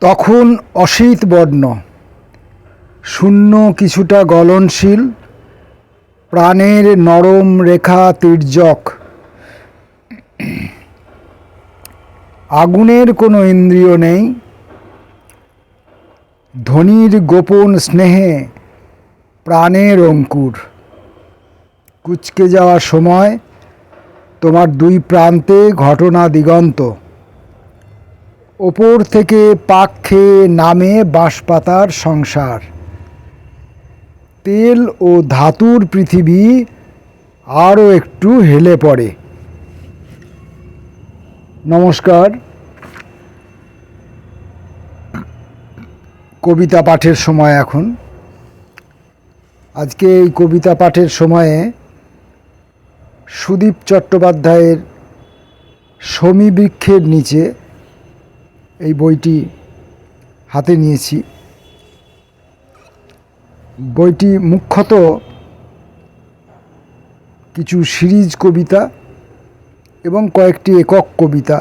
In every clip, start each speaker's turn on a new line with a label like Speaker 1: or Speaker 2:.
Speaker 1: তখন অসিত বর্ণ, শূন্য কিছুটা গলনশীল, প্রাণের নরম রেখা তির্যক। আগুনের কোনো ইন্দ্রিয় নেই, ধ্বনির গোপন স্নেহে প্রাণের অঙ্কুর। কুঁচকে যাওয়ার সময় তোমার দুই প্রান্তে ঘটনা দিগন্ত, ওপর থেকে পাক খেয়ে নামে বাঁশপাতার সংসার। তেল ও ধাতুর পৃথিবী আরও একটু হেলে পড়ে। নমস্কার। কবিতা পাঠের সময় এখন। আজকে এই কবিতা পাঠের সময়ে সুদীপ চট্টোপাধ্যায়ের শমীবৃক্ষের নিচে এই বইটি হাতে নিয়েছি। বইটি মুখ্যত কিছু সিরিজ কবিতা এবং কয়েকটি একক কবিতা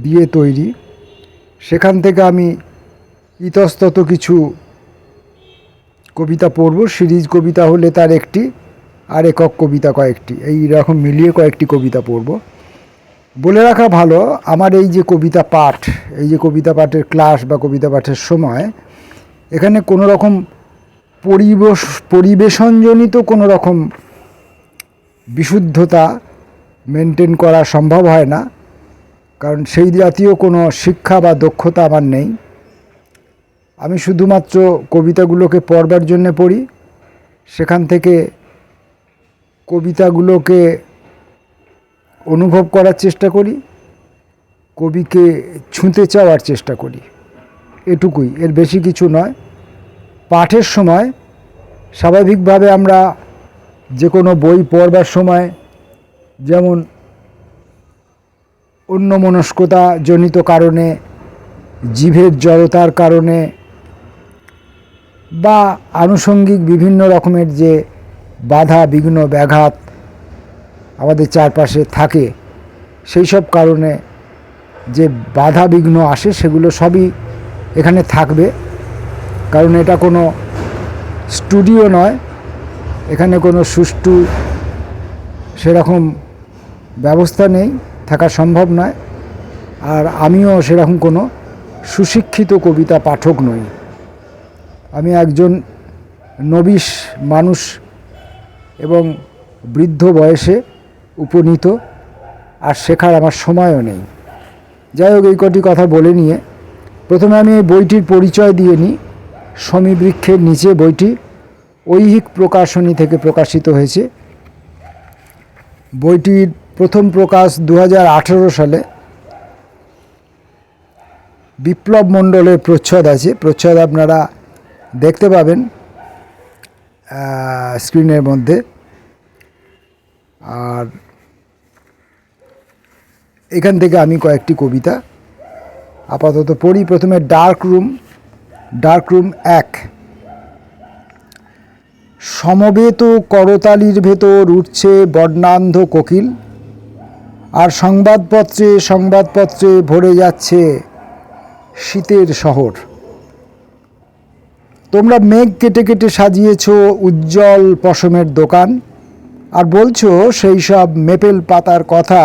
Speaker 1: দিয়ে তৈরি। সেখান থেকে আমি ইতস্তত কিছু কবিতা পড়ব। সিরিজ কবিতা হলে তার একটি, আর একক কবিতা কয়েকটি, এই রকম মিলিয়ে কয়েকটি কবিতা পড়ব। বলে রাখা ভালো, আমার এই যে কবিতা পাঠ, এই যে কবিতা পাঠের ক্লাস বা কবিতা পাঠের সময় এখানে কোনো রকম পরিবেশনজনিত কোনো রকম বিশুদ্ধতা মেনটেন করা সম্ভব হয় না, কারণ সেই জাতীয় কোনো শিক্ষা বা দক্ষতা আমার নেই। আমি শুধুমাত্র কবিতাগুলোকে পড়বার জন্য পড়ি, সেখান থেকে কবিতাগুলোকে অনুভব করার চেষ্টা করি, কবিকে ছুঁতে চাওয়ার চেষ্টা করি, এটুকুই, এর বেশি কিছু নয়। পাঠের সময় স্বাভাবিকভাবে আমরা যে কোনো বই পড়বার সময় যেমন অন্যমনস্কতা জনিত কারণে, জিভের জড়তার কারণে বা আনুষঙ্গিক বিভিন্ন রকমের যে বাধা বিঘ্ন ব্যাঘাত আমাদের চারপাশে থাকে, সেই সব কারণে যে বাধা বিঘ্ন আসে সেগুলো সবই এখানে থাকবে, কারণ এটা কোনো স্টুডিও নয়, এখানে কোনো সুষ্ঠু সেরকম ব্যবস্থা নেই, থাকা সম্ভব নয়। আর আমিও সেরকম কোনো সুশিক্ষিত কবিতা পাঠক নই। আমি একজন নবিশ মানুষ এবং বৃদ্ধ বয়সে উপনীত, আর শেখার আমার সময়ও নেই। যাই হোক, এই কটি কথা বলে নিয়ে প্রথমে আমি এই বইটির পরিচয় দিয়ে নিই। শমীবৃক্ষের নিচে বইটি ঐহিক প্রকাশনী থেকে প্রকাশিত হয়েছে। বইটির প্রথম প্রকাশ 2018 সালে। বিপ্লব মণ্ডলের প্রচ্ছদ আছে, প্রচ্ছদ আপনারা দেখতে পাবেন স্ক্রিনের মধ্যে। আর এখান থেকে আমি কয়েকটি কবিতা আপাতত পড়ি। প্রথমে ডার্ক রুম 1। সমবেত করতালির ভেতর উঠছে বর্ণান্ধ কোকিল, আর সংবাদপত্রে ভরে যাচ্ছে শীতের শহর। তোমরা মেঘ কেটে কেটে সাজিয়েছ উজ্জ্বল পশমের দোকান, আর বলছো সেই সব মেপেল পাতার কথা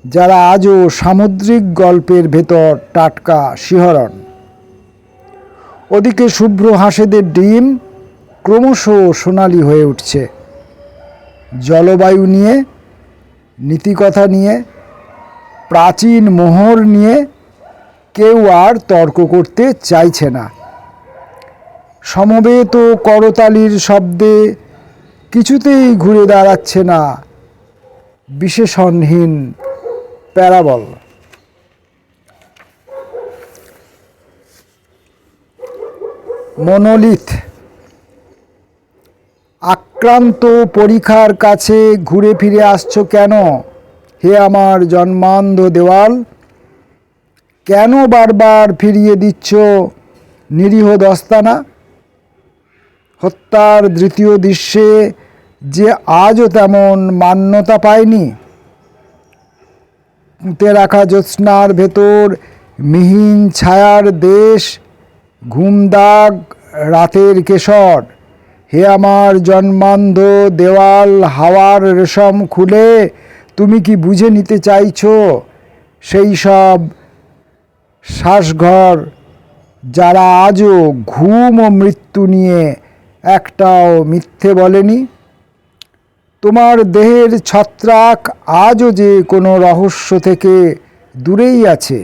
Speaker 1: যারা আজও সামুদ্রিক গল্পের ভেতর টাটকা শিহরণ। ওদিকে শুভ্র হাঁসেদের ডিম ক্রমশ সোনালি হয়ে উঠছে। জলবায়ু নিয়ে, নীতিকথা নিয়ে, প্রাচীন মোহর নিয়ে কেউ আর তর্ক করতে চাইছে না। সমবেত করতালির শব্দে কিছুতেই ঘুরে দাঁড়াচ্ছে না বিশেষণহীন প্যারাবল। মনোলিথ। আক্রান্ত পরিখার কাছে ঘুরে ফিরে আসছো কেন হে আমার জন্মান্ধ দেওয়াল? কেন বারবার ফিরিয়ে দিচ্ছ নিরীহ দস্তানা? হত্যার দ্বিতীয় দৃশ্যে যে আজও তেমন মান্যতা পায়নি। পুঁতে রাখা জ্যোৎস্নার ভেতর মিহিন ছায়ার দেশ, ঘুমদাগ রাতের কেশর। হে আমার জন্মান্ধ দেওয়াল, হাওয়ার রেশম খুলে তুমি কি বুঝে নিতে চাইছো সেই সব শ্বাসঘর যারা আজও ঘুম ও মৃত্যু নিয়ে একটাও মিথ্যে বলেনি? তোমার দেহের ছত্রাক আজও যে কোনো রহস্য থেকে দূরেই আছে।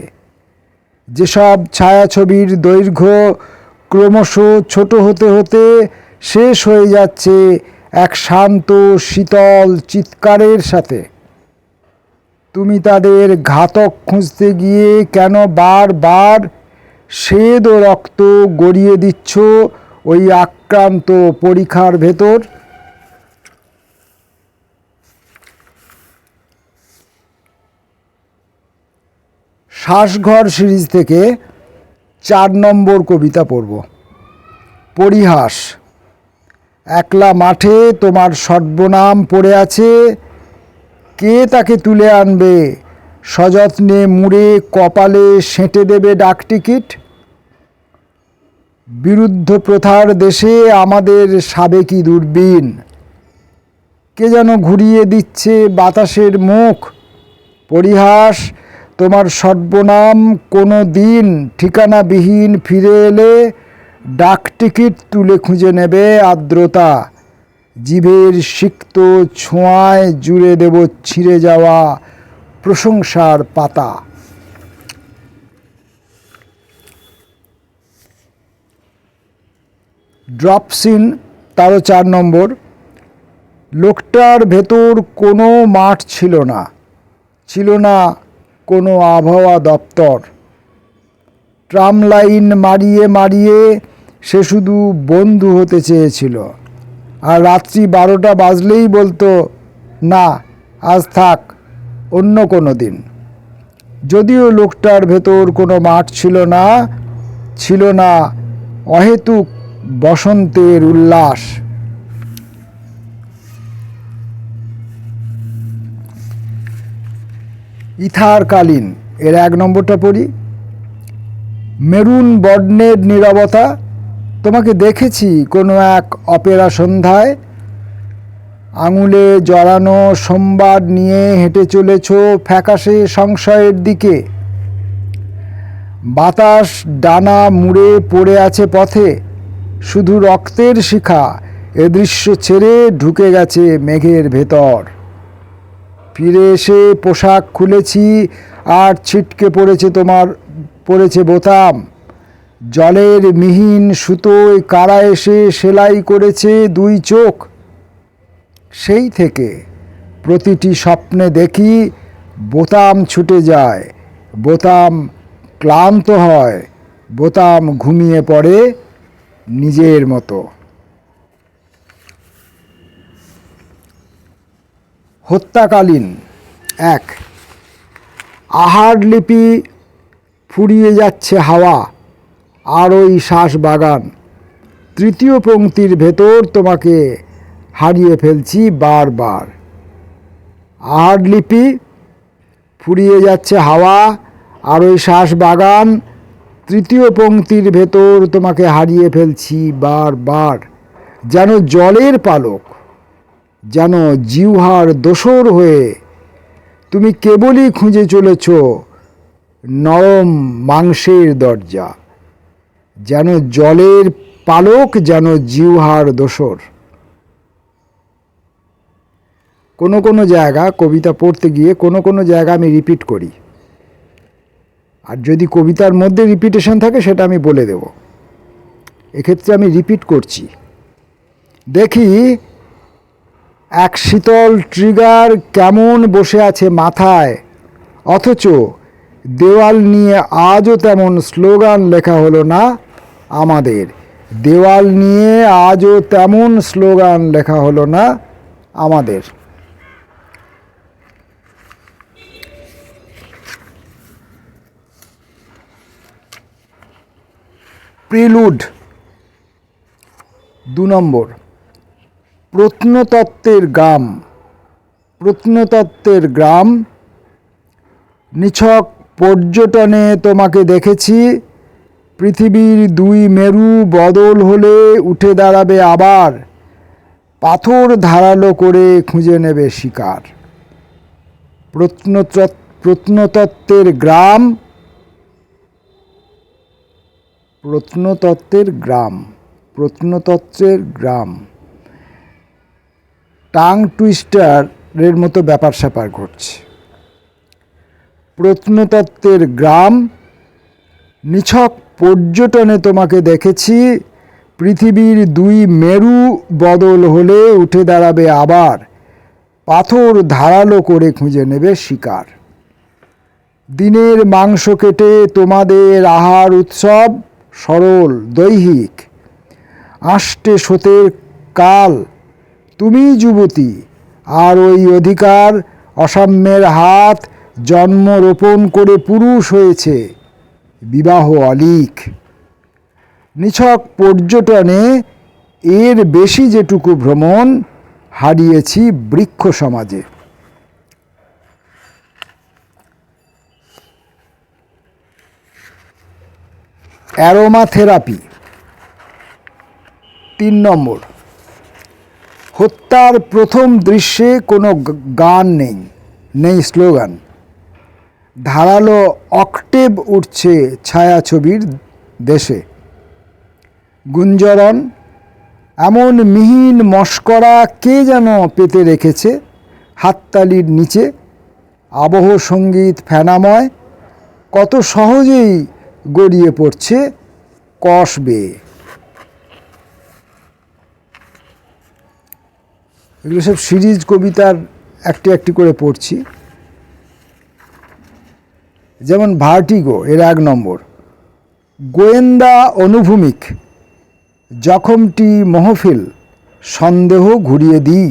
Speaker 1: যেসব ছায়াছবির দৈর্ঘ্য ক্রমশ ছোট হতে হতে শেষ হয়ে যাচ্ছে এক শান্ত শীতল চিৎকারের সাথে, তুমি তাদের ঘাতক খুঁজতে গিয়ে কেন বারবার স্বেদ ও রক্ত গড়িয়ে দিচ্ছ ওই আক্রান্ত পরিখার ভেতর? শ্বাসঘর সিরিজ থেকে 4 নম্বর কবিতা পড়ব। পরিহাস। একলা মাঠে তোমার সর্বনাম পড়ে আছে, কে তাকে তুলে আনবে? সযত্নে মুড়ে কপালে সেঁটে দেবে ডাকটিকিট। বিরুদ্ধ প্রথার দেশে আমাদের সাবেকি দূরবীন, কে যেন ঘুরিয়ে দিচ্ছে বাতাসের মুখ। পরিহাস, তোমার সর্বনাম কোনো দিন ঠিকানাবিহীন ফিরে এলে ডাকটিকিট তুলে খুঁজে নেবে আর্দ্রতা। জিভের সিক্ত ছোঁয়ায় জুড়ে দেব ছিঁড়ে যাওয়া প্রশংসার পাতা। ড্রপ সিন, তারও 4 নম্বর। লোকটার ভেতর কোনো মাঠ ছিল না, ছিল না কোনো আবহাওয়া দপ্তর। ট্রাম লাইন মারিয়ে মারিয়ে সে শুধু বন্ধু হতে চেয়েছিল, আর রাত্রি 12টা বাজলেই বলতো, না আজ থাক, অন্য কোনো দিন। যদিও লোকটার ভেতর কোনো মাঠ ছিল না, ছিল না অহেতুক বসন্তের উল্লাস। ইথারকালীন, এর 1 নম্বরটা পড়ি। মেরুন বর্ণের নীরবতা। তোমাকে দেখেছি কোনো এক অপেরা সন্ধ্যায়, আঙুলে জড়ানো সোমবার নিয়ে হেঁটে চলেছ ফ্যাকাশে সংশয়ের দিকে। বাতাস ডানা মুড়ে পড়ে আছে পথে, শুধু রক্তের শিখা এ দৃশ্য ছেড়ে ঢুকে গেছে মেঘের ভেতর। ফিরে এসে পোশাক খুলেছি আর ছিটকে পড়েছে বোতাম। জলের মিহিন সুতোয় কারা এসে সেলাই করেছে 2 চোখ। সেই থেকে প্রতিটি স্বপ্নে দেখি বোতাম ছুটে যায়, বোতাম ক্লান্ত হয়, বোতাম ঘুমিয়ে পড়ে নিজের মতো। হত্যাকালীন 1। আহার লিপি ফুরিয়ে যাচ্ছে হাওয়া, আর ওই শ্বাস বাগান। 3য় পংক্তির ভেতর তোমাকে হারিয়ে ফেলছি বারবার। আহার লিপি ফুরিয়ে যাচ্ছে হাওয়া, আর ওই শ্বাস বাগান। 3য় পংক্তির ভেতর তোমাকে হারিয়ে ফেলছি বারবার। যেন জলের পালক, যেন জিহ্বার দোসর হয়ে তুমি কেবলই খুঁজে চলেছ নরম মাংসের দরজা। যেন জলের পালক, যেন জিহ্বার দোসর। কোনো কোনো জায়গা কবিতা পড়তে গিয়ে কোনো কোনো জায়গা আমি রিপিট করি, আর যদি কবিতার মধ্যে রিপিটেশন থাকে সেটা আমি বলে দেব। এক্ষেত্রে আমি রিপিট করছি। দেখি এক শীতল ট্রিগার কেমন বসে আছে মাথায়, অথচ দেওয়াল নিয়ে আজও তেমন স্লোগান লেখা হলো না আমাদের। দেওয়াল নিয়ে আজও তেমন স্লোগান লেখা হলো না আমাদের। প্রিলুড 2 নম্বর। প্রত্নতত্ত্বের গ্রাম, প্রত্নতত্ত্বের গ্রাম। নিছক পর্যটনে তোমাকে দেখেছি, পৃথিবীর দুই মেরু বদল হলে উঠে দাঁড়াবে আবার, পাথর ধারালো করে খুঁজে নেবে শিকার। প্রত্নতত্ত্বের গ্রাম, প্রত্নতত্ত্বের গ্রাম টাং টুইস্টারের মতো ব্যাপার স্যাপার ঘটছে। প্রত্নতত্ত্বের গ্রাম, নিছক পর্যটনে তোমাকে দেখেছি, পৃথিবীর দুই মেরু বদল হলে উঠে দাঁড়াবে আবার, পাথর ধারালো করে খুঁজে নেবে শিকার। দিনের মাংস কেটে তোমাদের আহার উৎসব সরল দৈহিক, আষ্টে শোতের কাল তুমি যুবতী, আর ওই অধিকার অসাম্যের হাত জন্ম রোপণ করে পুরুষ হয়েছে, বিবাহ অলিক। নিছক পর্যটনে এর বেশি যেটুকু ভ্রমণ হারিয়েছি বৃক্ষ সমাজে। অ্যারোমা থেরাপি 3 নম্বর। হত্যার প্রথম দৃশ্যে কোনো গান নেই স্লোগান, ধারালো অক্টেভ উঠছে ছায়াছবির দেশে। গুঞ্জরণ, এমন মিহিন মশকরা কে যেন পেতে রেখেছে হাততালির নিচে। আবহ সঙ্গীত ফেনাময়, কত সহজেই গড়িয়ে পড়ছে কষ বেয়ে। এগুলো সব সিরিজ কবিতার একটি একটি করে পড়ছি। যেমন ভার্টিগো এর 1 নম্বর। গোয়েন্দা অনুভূমিক, জখমটি মহফিল, সন্দেহ ঘুরিয়ে দিই,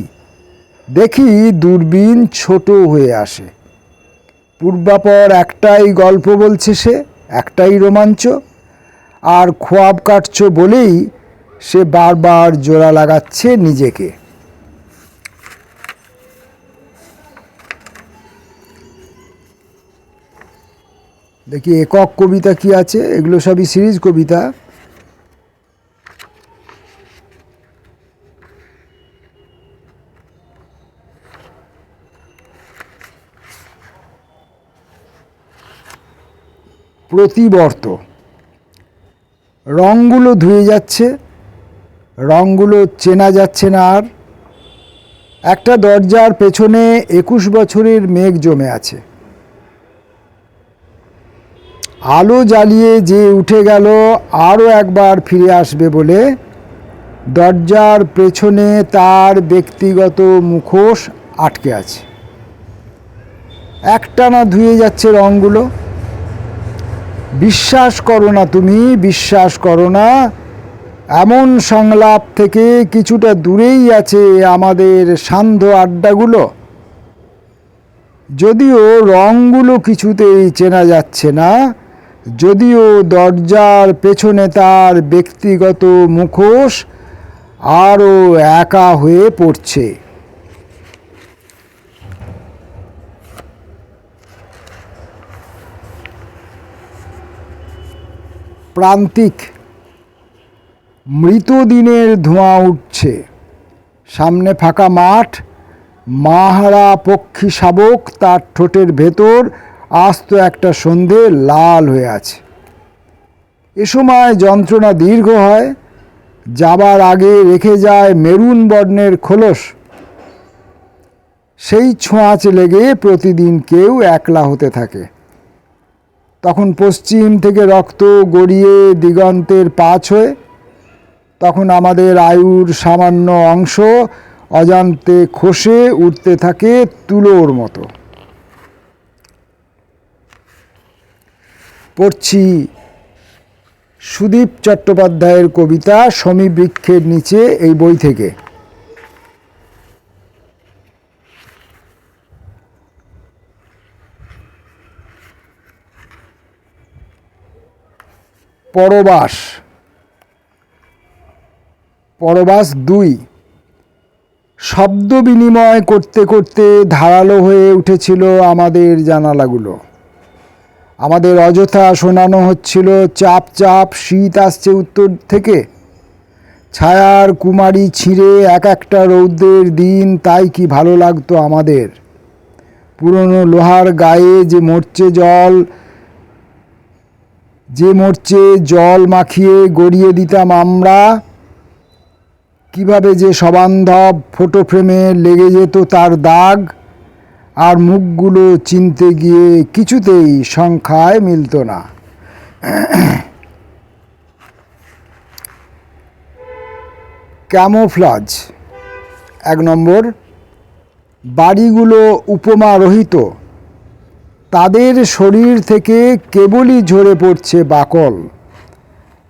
Speaker 1: দেখি দূরবীন ছোট হয়ে আসে। পূর্বাপর একটাই গল্প বলছে সে, একটাই রোমাঞ্চ, আর খোয়াব কাটছ বলেই সে বারবার জোড়া লাগাচ্ছে নিজেকে। দেখি একক কবিতা কি আছে, এগুলো সবই সিরিজ কবিতা। প্রতিবর্ত, রঙগুলো ধুয়ে যাচ্ছে, রঙগুলো চেনা যাচ্ছে না আর। একটা দরজার পেছনে 21 বছরের মেঘ জমে আছে। আলো জ্বালিয়ে যে উঠে গেল আরও একবার ফিরে আসবে বলে, দরজার পেছনে তার ব্যক্তিগত মুখোশ আটকে আছে। একটানা ধুয়ে যাচ্ছে রঙগুলো। বিশ্বাস করো না তুমি, বিশ্বাস করো না, এমন সংলাপ থেকে কিছুটা দূরেই আছে আমাদের সান্ধ্য আড্ডাগুলো। যদিও রঙগুলো কিছুতেই চেনা যাচ্ছে না, যদিও দরজার পেছনে তার ব্যক্তিগত মুখোশ আরও একা হয়ে পড়ছে। প্রান্তিক, মৃত দিনের ধোঁয়া উঠছে, সামনে ফাঁকা মাঠ, মাহারা পক্ষী শাবক তার ঠোঁটের ভেতর আস্ত একটা সন্ধে লাল হয়ে আছে। এ সময় যন্ত্রণা দীর্ঘ হয়, যাবার আগে রেখে যায় মেরুন বর্ণের খোলস। সেই ছোঁয়াচ লেগে প্রতিদিন কেউ একলা হতে থাকে। তখন পশ্চিম থেকে রক্ত গড়িয়ে দিগন্তের পাঁচ হয়ে, তখন আমাদের আয়ুর সামান্য অংশ অজান্তে খসে উঠতে থাকে তুলোর মতো। পড়ছি সুদীপ চট্টোপাধ্যায়ের কবিতা শমী বৃক্ষের নিচে, এই বই থেকে। পরবাস, পরবাস 2। শব্দ বিনিময় করতে করতে ধারালো হয়ে উঠেছিল আমাদের জানালাগুলো। আমাদের অযথা শোনানো হচ্ছিল চাপ চাপ শীত আসছে উত্তর থেকে, ছায়ার কুমারী ছিঁড়ে এক একটা রৌদ্রের দিন, তাই কি ভালো লাগতো আমাদের। পুরনো লোহার গায়ে যে মরচে জল মাখিয়ে গড়িয়ে দিতাম আমরা, কিভাবে যে সবান্ধব ফটো ফ্রেমে লেগে যেত তার দাগ, আর মুখগুলো চিনতে গিয়ে কিছুতেই সংখ্যায় মিলত না। ক্যামোফ্লাজ। 1 নম্বর, বাড়িগুলো উপমা রহিত, তাদের শরীর থেকে কেবলই ঝরে পড়ছে বাকল।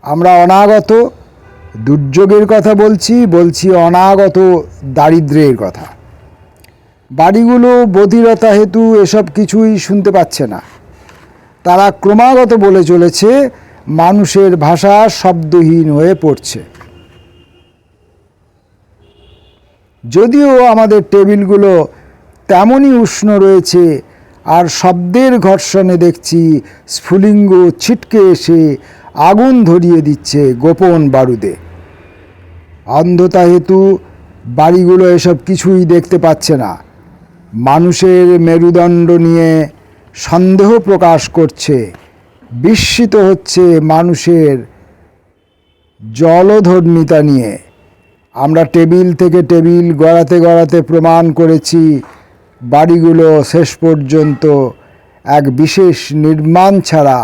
Speaker 1: আমরা অনাগত দুর্যোগের কথা বলছি অনাগত দারিদ্র্যের কথা। বাড়িগুলো বধিরতা হেতু এসব কিছুই শুনতে পাচ্ছে না, তারা ক্রমাগত বলে চলেছে, মানুষের ভাষা শব্দহীন হয়ে পড়ছে। যদিও আমাদের টেবিলগুলো তেমনই উষ্ণ রয়েছে, আর শব্দের ঘর্ষণে দেখছি স্ফুলিঙ্গ ছিটকে এসে আগুন ধরিয়ে দিচ্ছে গোপন বারুদে। অন্ধতা হেতু বাড়িগুলো এসব কিছুই দেখতে পাচ্ছে না, মানুষের মেরুদণ্ড নিয়ে সন্দেহ প্রকাশ করছে, বিস্মিত হচ্ছে মানুষের জলধর্মিতা নিয়ে। আমরা টেবিল থেকে টেবিল গড়াতে প্রমাণ করেছি বাড়িগুলো শেষ পর্যন্ত এক বিশেষ নির্মাণ ছাড়া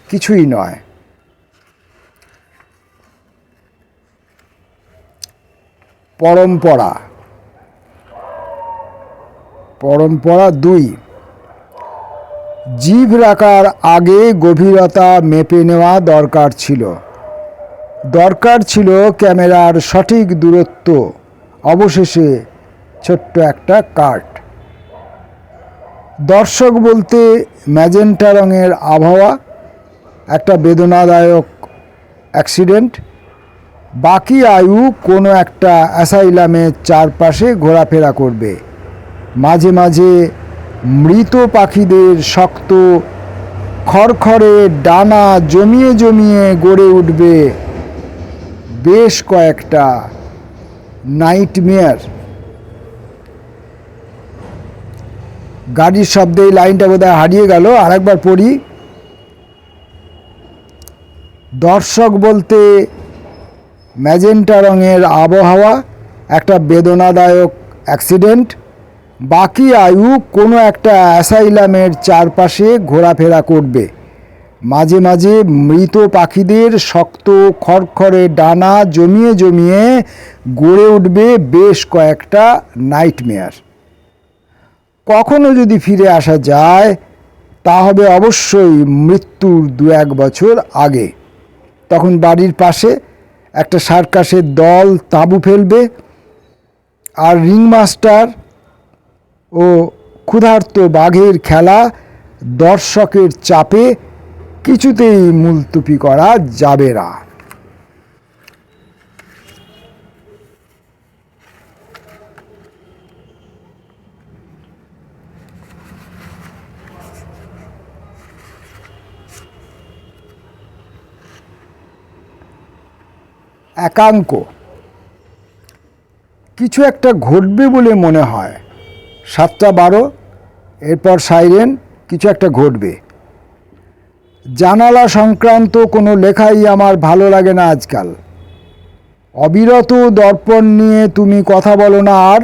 Speaker 1: কিছুই নয়। পরম্পরা। 2, জিভ রাখার আগে গভীরতা মেপে নেওয়া দরকার ছিল ক্যামেরার সঠিক দূরত্ব, অবশেষে ছোট্ট একটা কাট। দর্শক বলতে ম্যাজেন্টা রঙের আবহাওয়া, একটা বেদনাদায়ক অ্যাক্সিডেন্ট, বাকি আয়ু কোনো একটা অ্যাসাইলামের চারপাশে ঘোরাফেরা করবে। মাঝে মাঝে মৃত পাখিদের শক্ত খড়খড়ে ডানা জমিয়ে গড়ে উঠবে বেশ কয়েকটা নাইটমেয়ার। গাড়ির শব্দে এই লাইনটা বোধহয় হারিয়ে গেল, আরেকবার পড়ি। দর্শক বলতে ম্যাজেন্টা রঙের আবহাওয়া, একটা বেদনাদায়ক অ্যাক্সিডেন্ট, বাকি আয়ু কোনো একটা অ্যাসাইলামের চারপাশে ঘোরাফেরা করবে। মাঝে মাঝে মৃত পাখিদের শক্ত খড়খড়ে ডানা জমিয়ে গড়ে উঠবে বেশ কয়েকটা নাইটমেয়ার। কখনো যদি ফিরে আসা যায়, তা হবে অবশ্যই মৃত্যুর 2-1 বছর আগে। তখন বাড়ির পাশে একটা সার্কাসের দল তাঁবু ফেলবে, আর রিংমাস্টার ও ক্ষুধার্ত বাঘের খেলা দর্শকের চাপে কিছুতেই মুলতুবি করা যাবে না। একাঙ্ক। কিছু একটা ঘটবে বলে মনে হয়। 7:12, এরপর সাইরেন, কিছু একটা ঘটবে। জানালা সংক্রান্ত কোনো লেখাই আমার ভালো লাগে না আজকাল। অবিরত দর্পণ নিয়ে তুমি কথা বলো না, আর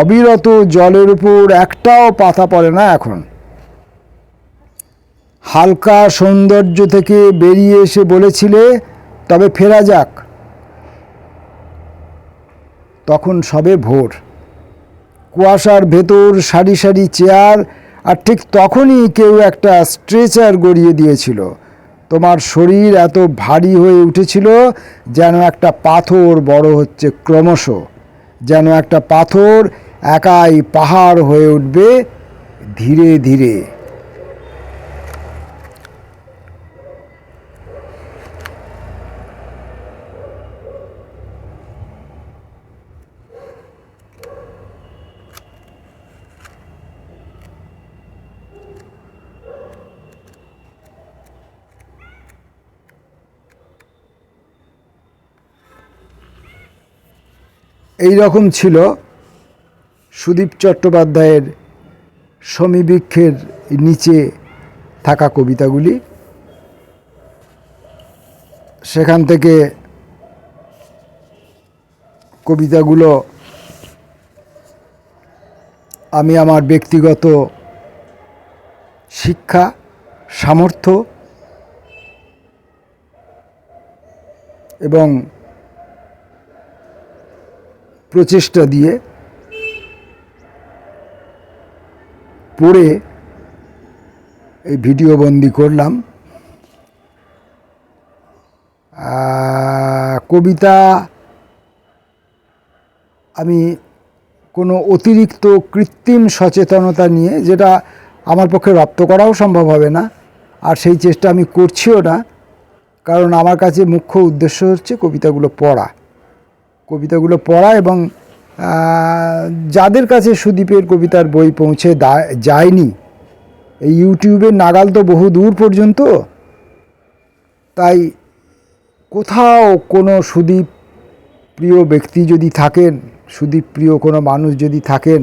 Speaker 1: অবিরত জলের উপর একটাও পাতা পড়ে না এখন। হালকা সৌন্দর্য থেকে বেরিয়ে এসে বলেছিলে, তবে ফেরা যাক। তখন সবে ভোর, কুয়াশার ভেতর সারি সারি চেয়ার, আর ঠিক তখনই কেউ একটা স্ট্রেচার গড়িয়ে দিয়েছিল। তোমার শরীর এত ভারী হয়ে উঠেছিল, যেন একটা পাথর বড় হচ্ছে ক্রমশ, যেন একটা পাথর একাই পাহাড় হয়ে উঠবে ধীরে ধীরে। এই রকম ছিল সুদীপ চট্টোপাধ্যায়ের সমীবৃক্ষের নিচে থাকা কবিতাগুলি। সেখান থেকে কবিতাগুলো আমি আমার ব্যক্তিগত শিক্ষা, সামর্থ্য এবং প্রচেষ্টা দিয়ে পড়ে এই ভিডিও বন্দি করলাম। কবিতা আমি কোনো অতিরিক্ত কৃত্রিম সচেতনতা নিয়ে, যেটা আমার পক্ষে রপ্ত করাও সম্ভব হবে না, আর সেই চেষ্টা আমি করছিও না, কারণ আমার কাছে মুখ্য উদ্দেশ্য হচ্ছে কবিতাগুলো পড়া এবং যাদের কাছে সুদীপের কবিতার বই পৌঁছে যায়নি, এই ইউটিউবের নাগাল তো বহু দূর পর্যন্ত, তাই কোথাও কোনো সুদীপ প্রিয় ব্যক্তি যদি থাকেন, সুদীপ প্রিয় কোনো মানুষ যদি থাকেন,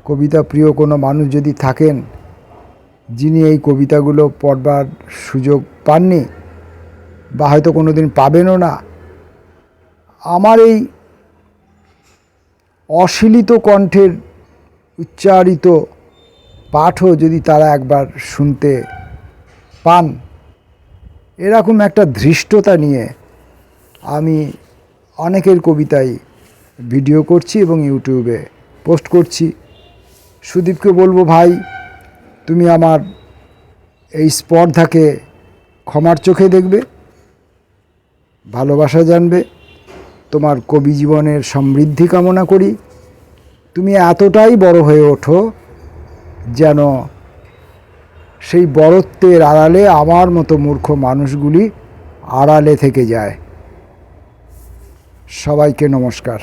Speaker 1: কবিতা প্রিয় কোনো মানুষ যদি থাকেন, যিনি এই কবিতাগুলো পড়বার সুযোগ পাননি বা হয়তো কোনো দিন পাবেনও না, আমার এই অশ্লীল কণ্ঠের উচ্চারিত পাঠও যদি তারা একবার শুনতে পান, এরকম একটা ধৃষ্টতা নিয়ে আমি অনেকের কবিতাই ভিডিও করছি এবং ইউটিউবে পোস্ট করছি। সুদীপকে বলবো, ভাই তুমি আমার এই স্পর্ধাকে ক্ষমার চোখে দেখবে, ভালোবাসা জানবে, তোমার কবি জীবনের সমৃদ্ধি কামনা করি। তুমি এতটাই বড় হয়ে ওঠো যেন সেই বড়ত্বের আড়ালে আমার মতো মূর্খ মানুষগুলি আড়ালে থেকে যায়। সবাইকে নমস্কার।